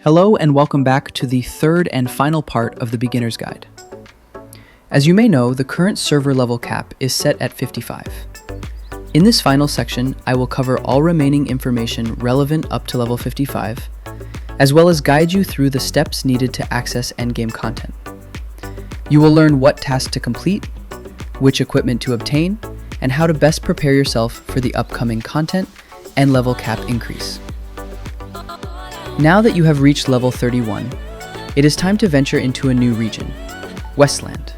Hello and welcome back to the third and final part of the Beginner's Guide. As you may know, the current server level cap is set at 55. In this final section, I will cover all remaining information relevant up to level 55, as well as guide you through the steps needed to access endgame content. You will learn what tasks to complete, which equipment to obtain, and how to best prepare yourself for the upcoming content and level cap increase. Now that you have reached level 31, it is time to venture into a new region, Westland.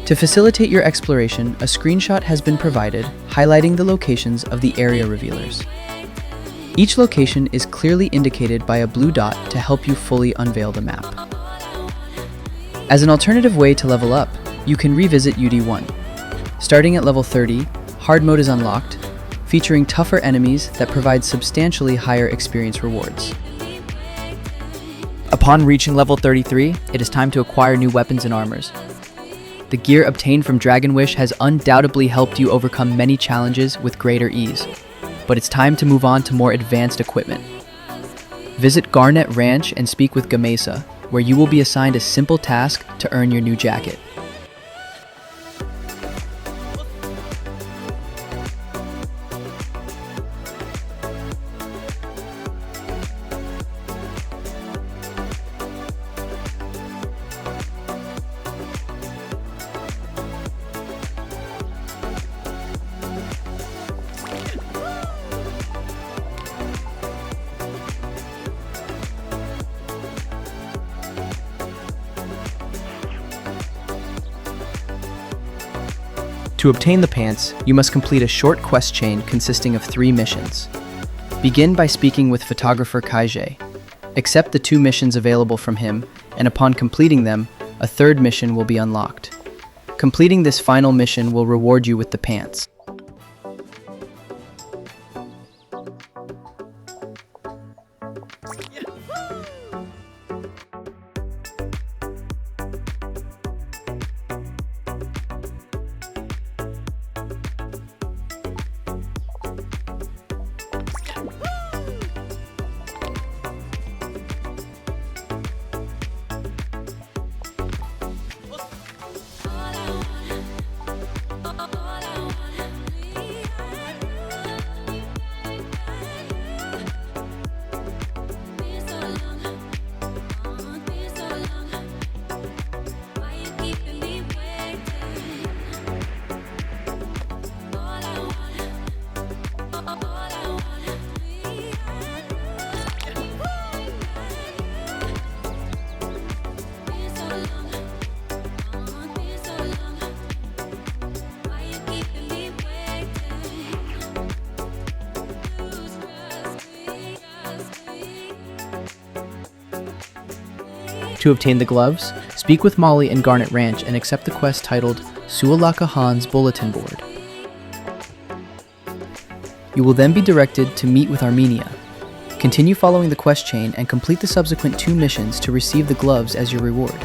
To facilitate your exploration, a screenshot has been provided highlighting the locations of the area revealers. Each location is clearly indicated by a blue dot to help you fully unveil the map. As an alternative way to level up, you can revisit UD1. Starting at level 30, hard mode is unlocked, featuring tougher enemies that provide substantially higher experience rewards. Upon reaching level 33, it is time to acquire new weapons and armors. The gear obtained from Dragon Wish has undoubtedly helped you overcome many challenges with greater ease, but it's time to move on to more advanced equipment. Visit Garnet Ranch and speak with Gamesa, where you will be assigned a simple task to earn your new jacket. To obtain the pants, you must complete a short quest chain consisting of 3 missions. Begin by speaking with photographer Kaijay. Accept the 2 missions available from him, and upon completing them, a 3rd mission will be unlocked. Completing this final mission will reward you with the pants. To obtain the gloves, speak with Molly in Garnet Ranch and accept the quest titled Sualaka Han's Bulletin Board. You will then be directed to meet with Armenia. Continue following the quest chain and complete the subsequent 2 missions to receive the gloves as your reward.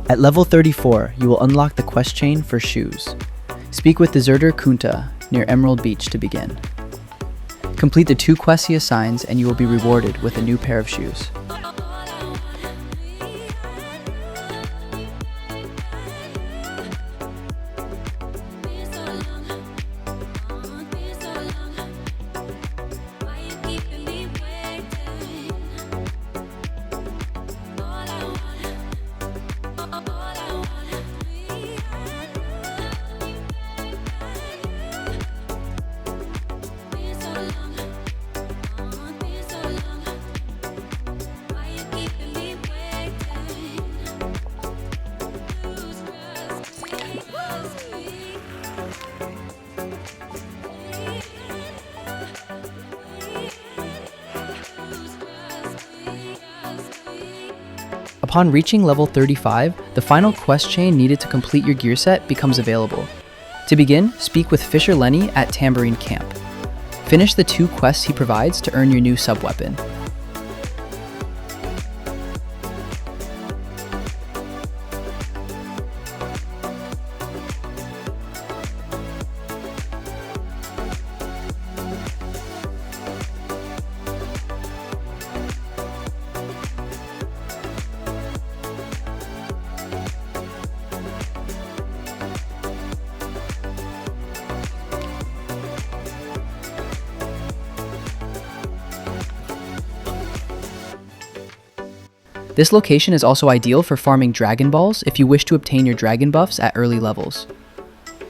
At level 34, you will unlock the quest chain for shoes. Speak with Deserter Kunta near Emerald Beach to begin. Complete the 2 quests he assigns and you will be rewarded with a new pair of shoes. Upon reaching level 35, the final quest chain needed to complete your gear set becomes available. To begin, speak with Fisher Lenny at Tambourine Camp. Finish the 2 quests he provides to earn your new sub-weapon. This location is also ideal for farming Dragon Balls if you wish to obtain your Dragon buffs at early levels.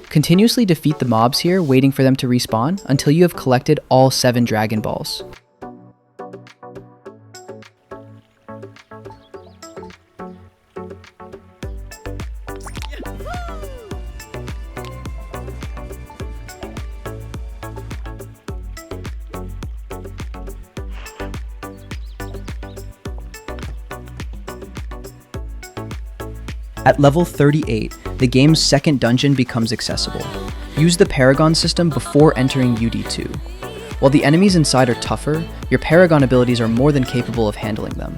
Continuously defeat the mobs here, waiting for them to respawn until you have collected all 7 Dragon Balls. At level 38, the game's second dungeon becomes accessible. Use the Paragon system before entering UD2. While the enemies inside are tougher, your Paragon abilities are more than capable of handling them.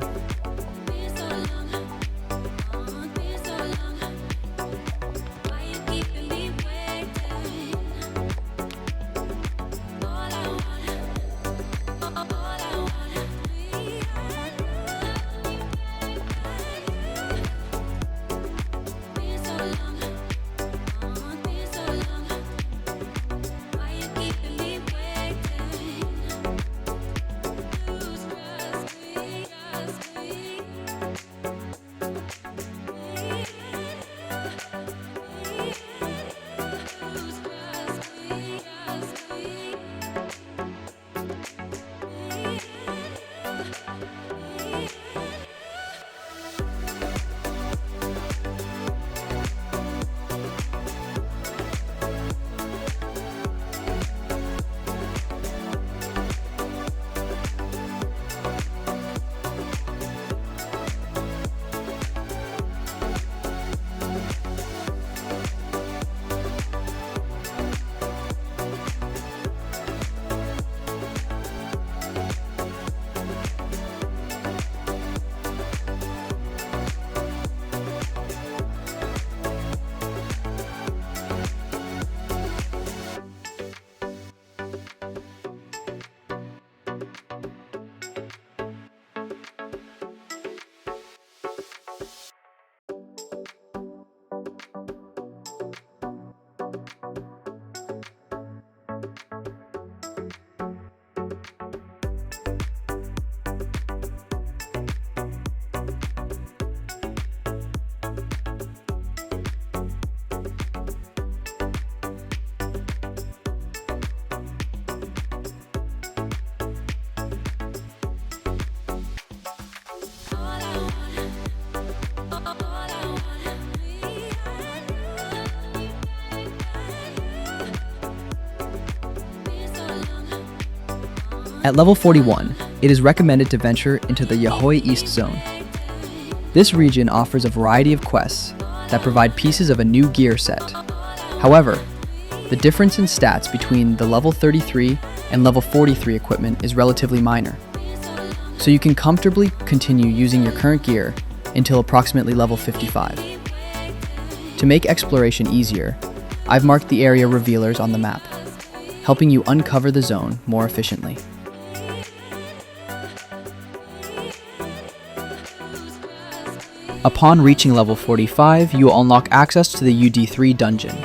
At level 41, it is recommended to venture into the Yahoi East Zone. This region offers a variety of quests that provide pieces of a new gear set. However, the difference in stats between the level 33 and level 43 equipment is relatively minor, so you can comfortably continue using your current gear until approximately level 55. To make exploration easier, I've marked the area revealers on the map, helping you uncover the zone more efficiently. Upon reaching level 45, you will unlock access to the UD3 dungeon.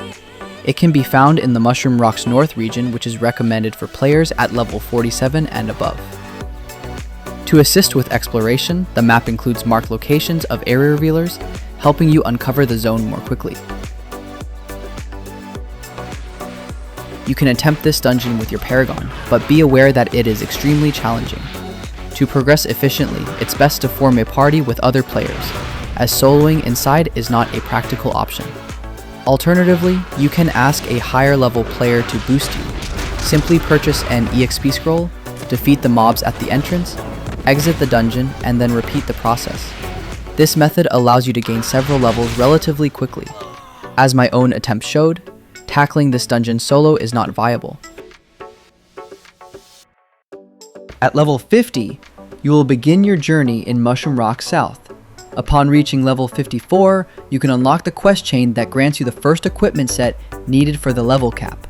It can be found in the Mushroom Rocks North region, which is recommended for players at level 47 and above. To assist with exploration, the map includes marked locations of area revealers, helping you uncover the zone more quickly. You can attempt this dungeon with your Paragon, but be aware that it is extremely challenging. To progress efficiently, it's best to form a party with other players, as soloing inside is not a practical option. Alternatively, you can ask a higher level player to boost you. Simply purchase an EXP scroll, defeat the mobs at the entrance, exit the dungeon, and then repeat the process. This method allows you to gain several levels relatively quickly. As my own attempt showed, tackling this dungeon solo is not viable. At level 50, you will begin your journey in Mushroom Rock South. Upon reaching level 54, you can unlock the quest chain that grants you the first equipment set needed for the level cap.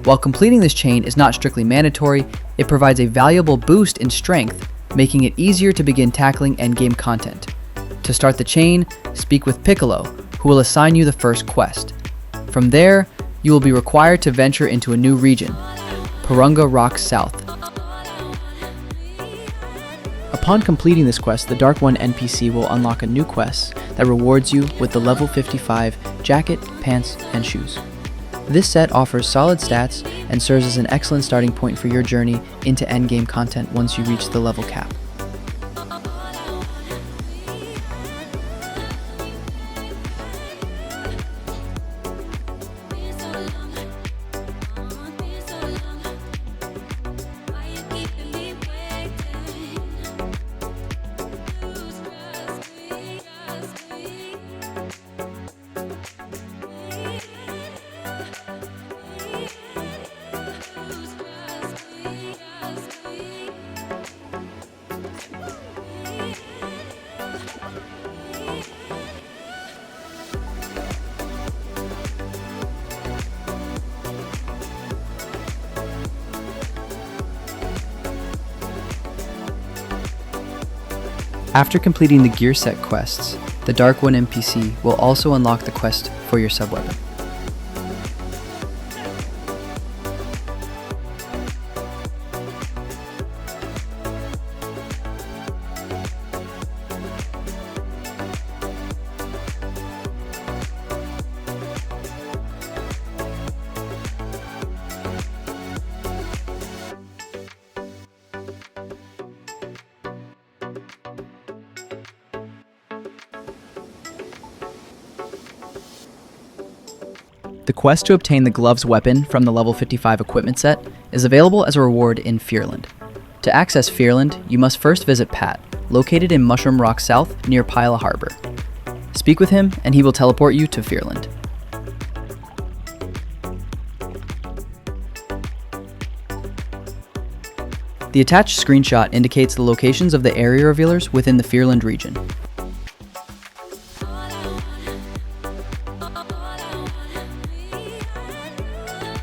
While completing this chain is not strictly mandatory, it provides a valuable boost in strength, making it easier to begin tackling endgame content. To start the chain, speak with Piccolo, who will assign you the first quest. From there, you will be required to venture into a new region, Porunga Rock South. Upon completing this quest, the Dark One NPC will unlock a new quest that rewards you with the level 55 jacket, pants, and shoes. This set offers solid stats and serves as an excellent starting point for your journey into endgame content once you reach the level cap. After completing the gear set quests, the Dark One NPC will also unlock the quest for your subweapon. The quest to obtain the Gloves weapon from the level 55 equipment set is available as a reward in Fearland. To access Fearland, you must first visit Pat, located in Mushroom Rock South near Pila Harbor. Speak with him and he will teleport you to Fearland. The attached screenshot indicates the locations of the area revealers within the Fearland region.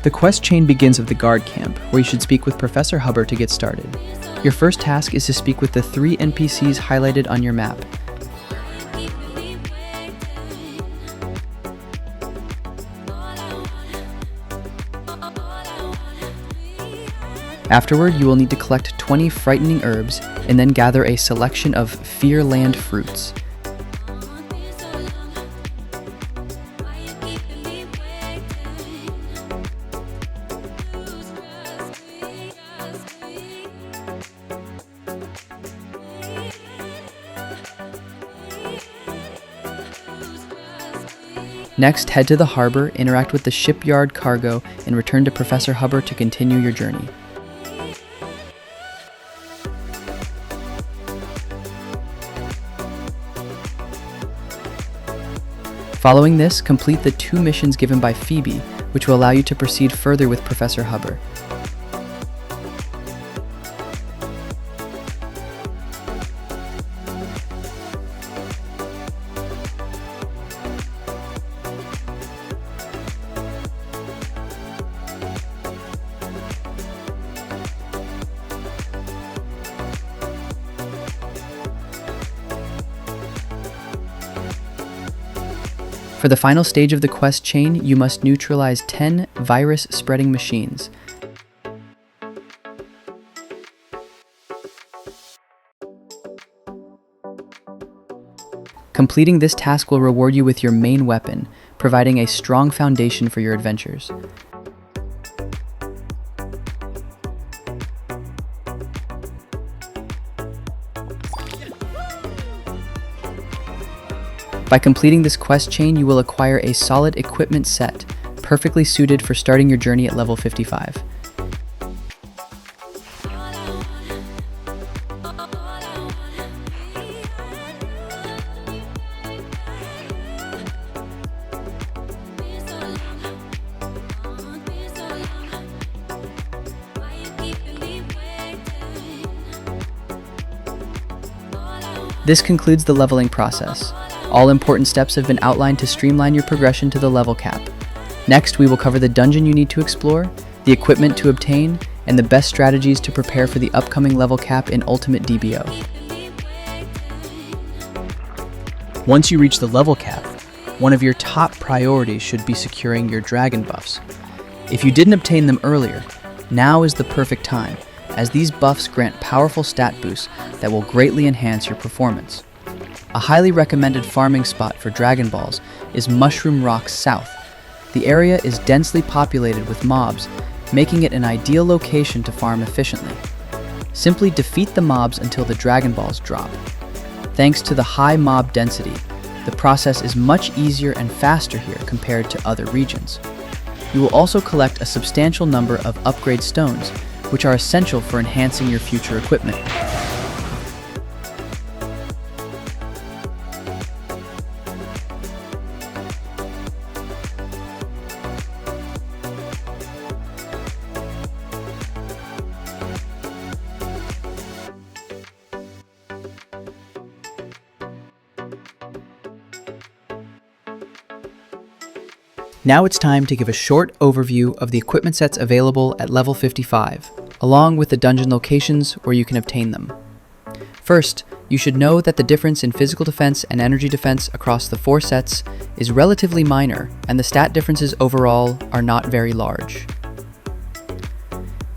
The quest chain begins with the guard camp, where you should speak with Professor Hubbard to get started. Your first task is to speak with the 3 NPCs highlighted on your map. Afterward, you will need to collect 20 frightening herbs and then gather a selection of Fearland fruits. Next, head to the harbor, interact with the shipyard cargo, and return to Professor Hubbard to continue your journey. Following this, complete the 2 missions given by Phoebe, which will allow you to proceed further with Professor Hubbard. For the final stage of the quest chain, you must neutralize 10 virus-spreading machines. Completing this task will reward you with your main weapon, providing a strong foundation for your adventures. By completing this quest chain, you will acquire a solid equipment set, perfectly suited for starting your journey at level 55. This concludes the leveling process. All important steps have been outlined to streamline your progression to the level cap. Next, we will cover the dungeon you need to explore, the equipment to obtain, and the best strategies to prepare for the upcoming level cap in Ultimate DBO. Once you reach the level cap, one of your top priorities should be securing your dragon buffs. If you didn't obtain them earlier, now is the perfect time, as these buffs grant powerful stat boosts that will greatly enhance your performance. A highly recommended farming spot for Dragon Balls is Mushroom Rocks South. The area is densely populated with mobs, making it an ideal location to farm efficiently. Simply defeat the mobs until the Dragon Balls drop. Thanks to the high mob density, the process is much easier and faster here compared to other regions. You will also collect a substantial number of upgrade stones, which are essential for enhancing your future equipment. Now it's time to give a short overview of the equipment sets available at level 55, along with the dungeon locations where you can obtain them. First, you should know that the difference in physical defense and energy defense across the 4 sets is relatively minor, and the stat differences overall are not very large.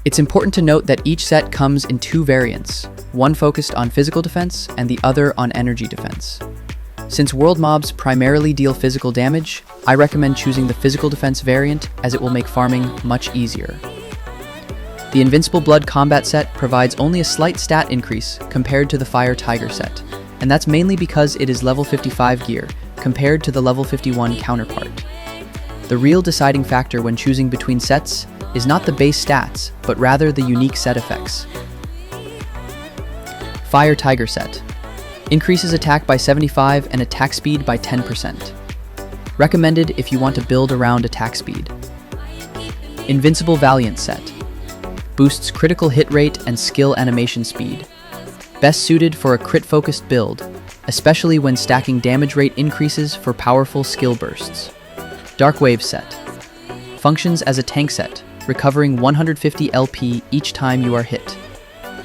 It's important to note that each set comes in 2 variants, one focused on physical defense and the other on energy defense. Since world mobs primarily deal physical damage, I recommend choosing the physical defense variant as it will make farming much easier. The Invincible Blood combat set provides only a slight stat increase compared to the Fire Tiger set, and that's mainly because it is level 55 gear compared to the level 51 counterpart. The real deciding factor when choosing between sets is not the base stats, but rather the unique set effects. Fire Tiger set increases attack by 75 and attack speed by 10%. Recommended if you want to build around attack speed. Invincible Valiant set boosts critical hit rate and skill animation speed. Best suited for a crit-focused build, especially when stacking damage rate increases for powerful skill bursts. Dark Wave set functions as a tank set, recovering 150 LP each time you are hit.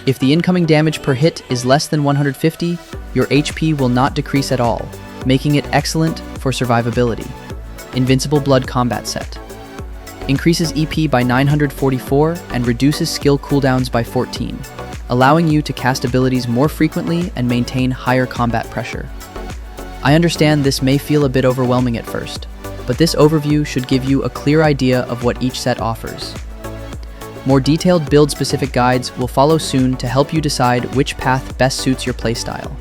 If the incoming damage per hit is less than 150, your HP will not decrease at all, making it excellent for survivability. Invincible Blood combat set increases EP by 944 and reduces skill cooldowns by 14, allowing you to cast abilities more frequently and maintain higher combat pressure. I understand this may feel a bit overwhelming at first, but this overview should give you a clear idea of what each set offers. More detailed build-specific guides will follow soon to help you decide which path best suits your playstyle.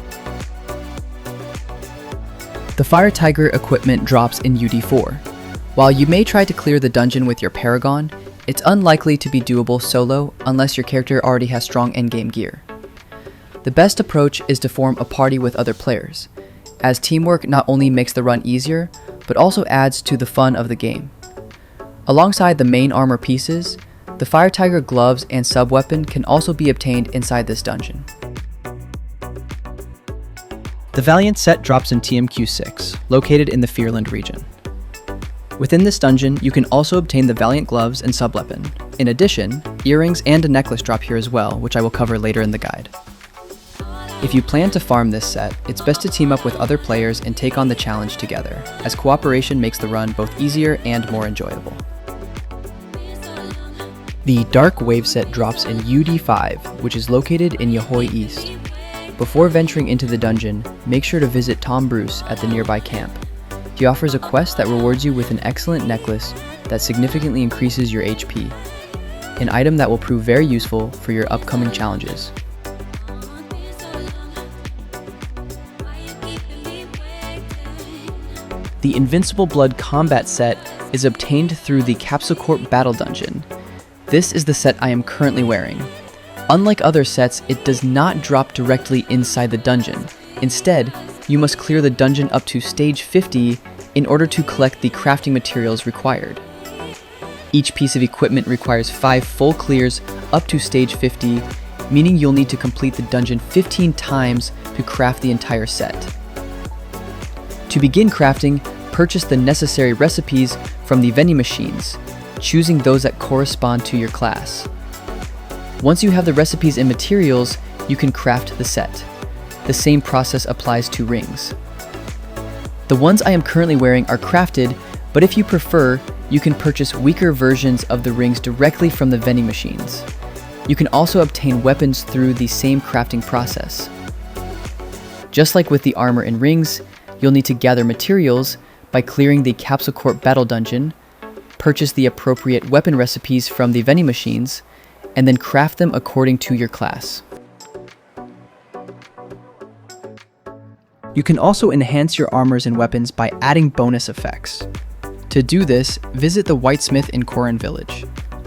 The Fire Tiger equipment drops in UD4. While you may try to clear the dungeon with your Paragon, it's unlikely to be doable solo unless your character already has strong endgame gear. The best approach is to form a party with other players, as teamwork not only makes the run easier, but also adds to the fun of the game. Alongside the main armor pieces, the Fire Tiger gloves and sub-weapon can also be obtained inside this dungeon. The Valiant set drops in TMQ6, located in the Fearland region. Within this dungeon, you can also obtain the Valiant gloves and sub-weapon. In addition, earrings and a necklace drop here as well, which I will cover later in the guide. If you plan to farm this set, it's best to team up with other players and take on the challenge together, as cooperation makes the run both easier and more enjoyable. The Dark Wave set drops in UD5, which is located in Yahoy East. Before venturing into the dungeon, make sure to visit Tom Bruce at the nearby camp. He offers a quest that rewards you with an excellent necklace that significantly increases your HP, an item that will prove very useful for your upcoming challenges. The Invincible Blood combat set is obtained through the Capsule Corp Battle Dungeon. This is the set I am currently wearing. Unlike other sets, it does not drop directly inside the dungeon. Instead, you must clear the dungeon up to stage 50 in order to collect the crafting materials required. Each piece of equipment requires 5 full clears up to stage 50, meaning you'll need to complete the dungeon 15 times to craft the entire set. To begin crafting, purchase the necessary recipes from the vending machines, choosing those that correspond to your class. Once you have the recipes and materials, you can craft the set. The same process applies to rings. The ones I am currently wearing are crafted, but if you prefer, you can purchase weaker versions of the rings directly from the vending machines. You can also obtain weapons through the same crafting process. Just like with the armor and rings, you'll need to gather materials by clearing the Capsule Corp Battle Dungeon, purchase the appropriate weapon recipes from the vending machines, and then craft them according to your class. You can also enhance your armors and weapons by adding bonus effects. To do this, visit the Whitesmith in Corin Village.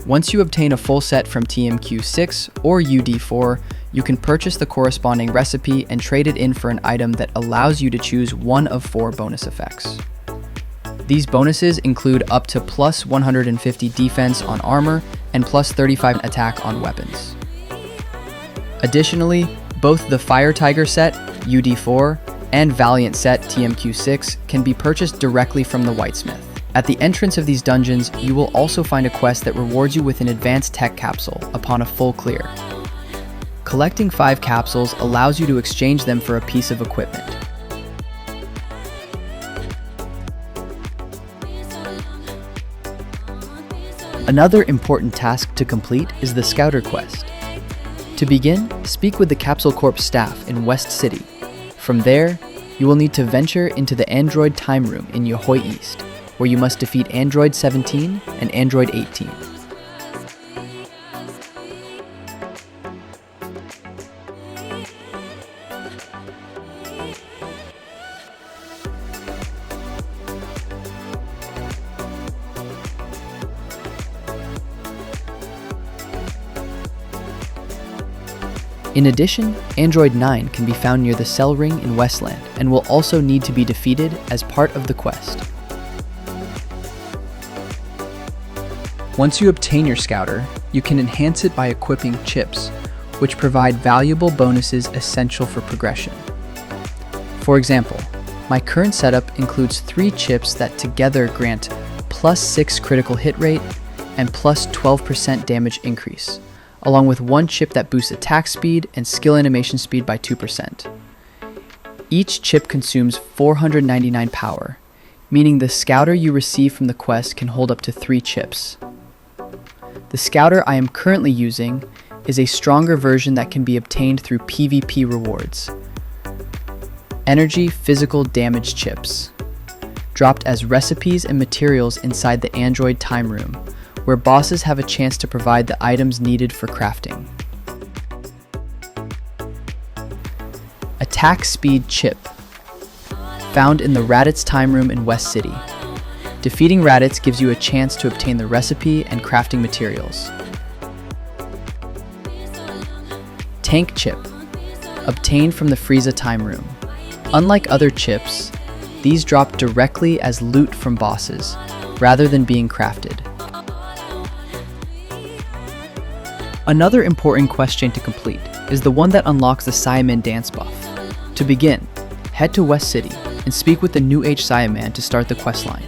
Once you obtain a full set from TMQ6 or UD4, you can purchase the corresponding recipe and trade it in for an item that allows you to choose one of 4 bonus effects. These bonuses include up to plus 150 defense on armor and plus 35 attack on weapons. Additionally, both the Fire Tiger set, UD4, and Valiant set, TMQ6, can be purchased directly from the Whitesmith. At the entrance of these dungeons, you will also find a quest that rewards you with an advanced tech capsule upon a full clear. Collecting 5 capsules allows you to exchange them for a piece of equipment. Another important task to complete is the Scouter quest. To begin, speak with the Capsule Corp staff in West City. From there, you will need to venture into the Android Time Room in Yohoi East, where you must defeat Android 17 and Android 18. In addition, Android 9 can be found near the Cell Ring in Westland and will also need to be defeated as part of the quest. Once you obtain your Scouter, you can enhance it by equipping chips, which provide valuable bonuses essential for progression. For example, my current setup includes 3 chips that together grant plus 6 critical hit rate and plus 12% damage increase, along with 1 chip that boosts attack speed and skill animation speed by 2%. Each chip consumes 499 power, meaning the Scouter you receive from the quest can hold up to 3 chips. The Scouter I am currently using is a stronger version that can be obtained through PvP rewards. Energy Physical Damage chips, dropped as recipes and materials inside the Android Time Room, where bosses have a chance to provide the items needed for crafting. Attack Speed chip, found in the Raditz Time Room in West City. Defeating Raditz gives you a chance to obtain the recipe and crafting materials. Tank chip, obtained from the Frieza Time Room. Unlike other chips, these drop directly as loot from bosses, rather than being crafted. Another important quest chain to complete is the one that unlocks the Saiyaman dance buff. To begin, head to West City and speak with the New Age Saiyaman to start the questline.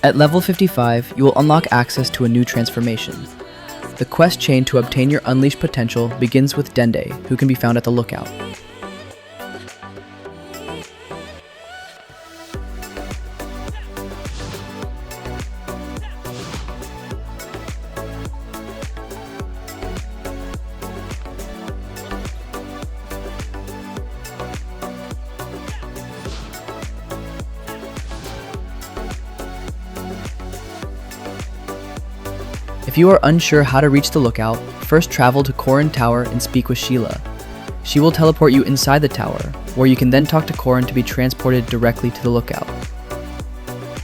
At level 55, you will unlock access to a new transformation. The quest chain to obtain your unleashed potential begins with Dende, who can be found at the lookout. If you are unsure how to reach the lookout, first travel to Corrin Tower and speak with Sheila. She will teleport you inside the tower, where you can then talk to Corrin to be transported directly to the lookout.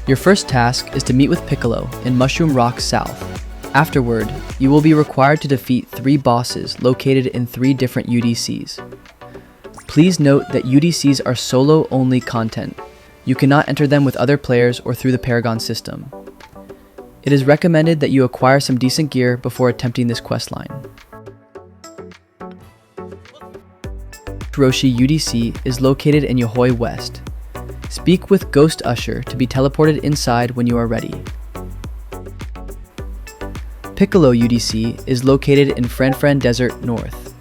Your first task is to meet with Piccolo in Mushroom Rock South. Afterward, you will be required to defeat 3 bosses located in 3 different UDCs. Please note that UDCs are solo-only content. You cannot enter them with other players or through the Paragon system. It is recommended that you acquire some decent gear before attempting this questline. Roshi UDC is located in Yohoi West. Speak with Ghost Usher to be teleported inside when you are ready. Piccolo UDC is located in Fran Desert North.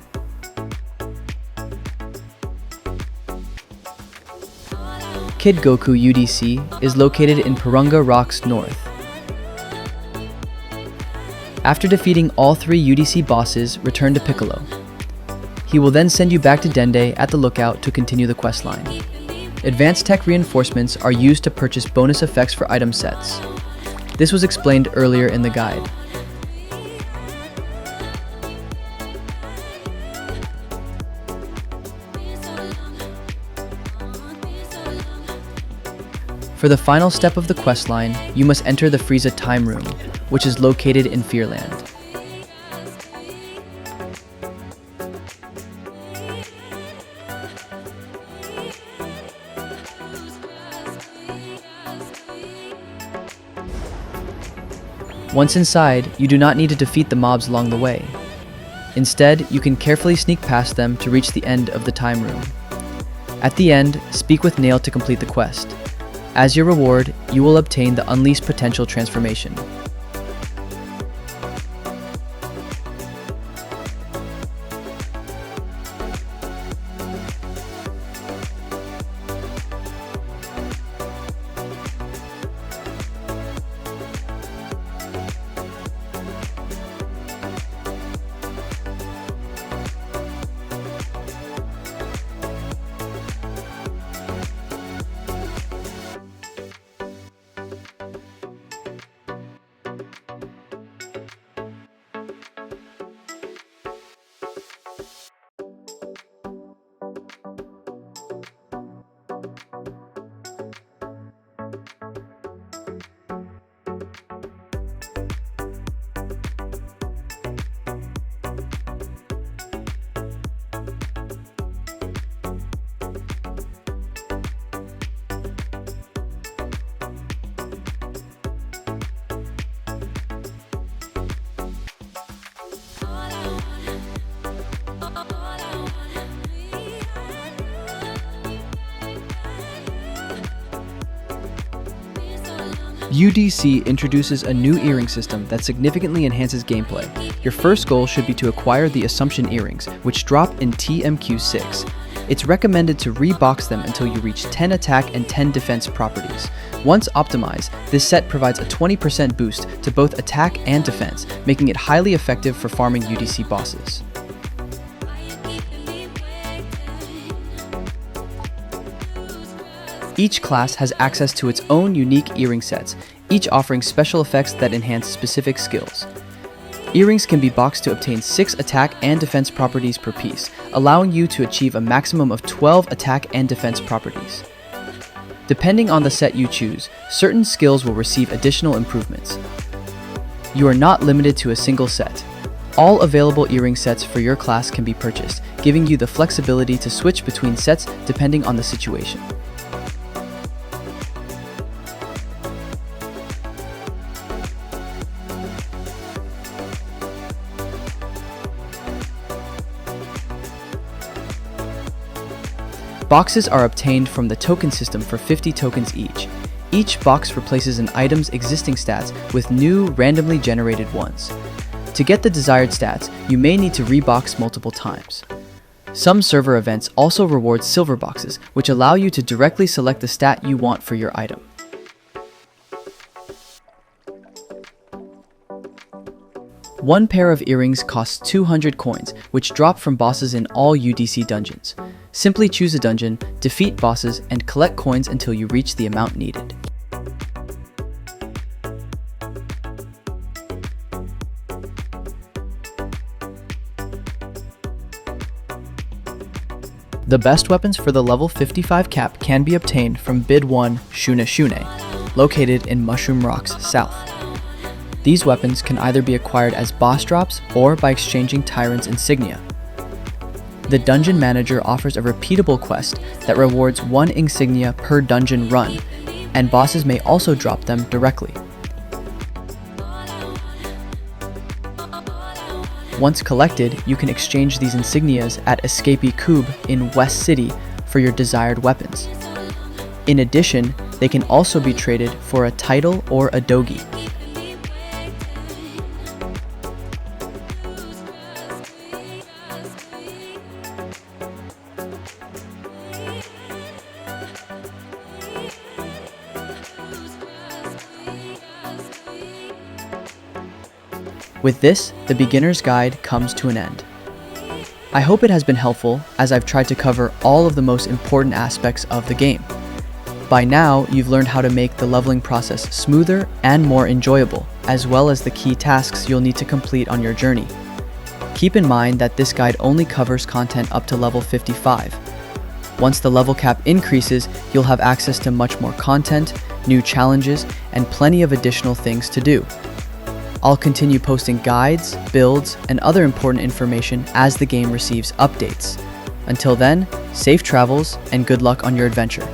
Kid Goku UDC is located in Purunga Rocks North. After defeating all 3 UDC bosses, return to Piccolo. He will then send you back to Dende at the lookout to continue the questline. Advanced tech reinforcements are used to purchase bonus effects for item sets. This was explained earlier in the guide. For the final step of the questline, you must enter the Frieza Time Room, which is located in Fearland. Once inside, you do not need to defeat the mobs along the way. Instead, you can carefully sneak past them to reach the end of the Time Room. At the end, speak with Nail to complete the quest. As your reward, you will obtain the Unleashed Potential transformation. UDC introduces a new earring system that significantly enhances gameplay. Your first goal should be to acquire the Assumption earrings, which drop in TMQ6. It's recommended to rebox them until you reach 10 attack and 10 defense properties. Once optimized, this set provides a 20% boost to both attack and defense, making it highly effective for farming UDC bosses. Each class has access to its own unique earring sets, each offering special effects that enhance specific skills. Earrings can be boxed to obtain 6 attack and defense properties per piece, allowing you to achieve a maximum of 12 attack and defense properties. Depending on the set you choose, certain skills will receive additional improvements. You are not limited to a single set. All available earring sets for your class can be purchased, giving you the flexibility to switch between sets depending on the situation. Boxes are obtained from the token system for 50 tokens each. Each box replaces an item's existing stats with new, randomly generated ones. To get the desired stats, you may need to rebox multiple times. Some server events also reward silver boxes, which allow you to directly select the stat you want for your item. One pair of earrings costs 200 coins, which drop from bosses in all UDC dungeons. Simply choose a dungeon, defeat bosses, and collect coins until you reach the amount needed. The best weapons for the level 55 cap can be obtained from Bid 1 Shune Shune, located in Mushroom Rocks South. These weapons can either be acquired as boss drops or by exchanging Tyrant's insignia. The dungeon manager offers a repeatable quest that rewards one insignia per dungeon run, and bosses may also drop them directly. Once collected, you can exchange these insignias at Escapee Cube in West City for your desired weapons. In addition, they can also be traded for a title or a dogi. With this, the beginner's guide comes to an end. I hope it has been helpful, as I've tried to cover all of the most important aspects of the game. By now, you've learned how to make the leveling process smoother and more enjoyable, as well as the key tasks you'll need to complete on your journey. Keep in mind that this guide only covers content up to level 55. Once the level cap increases, you'll have access to much more content, new challenges, and plenty of additional things to do. I'll continue posting guides, builds, and other important information as the game receives updates. Until then, safe travels and good luck on your adventure.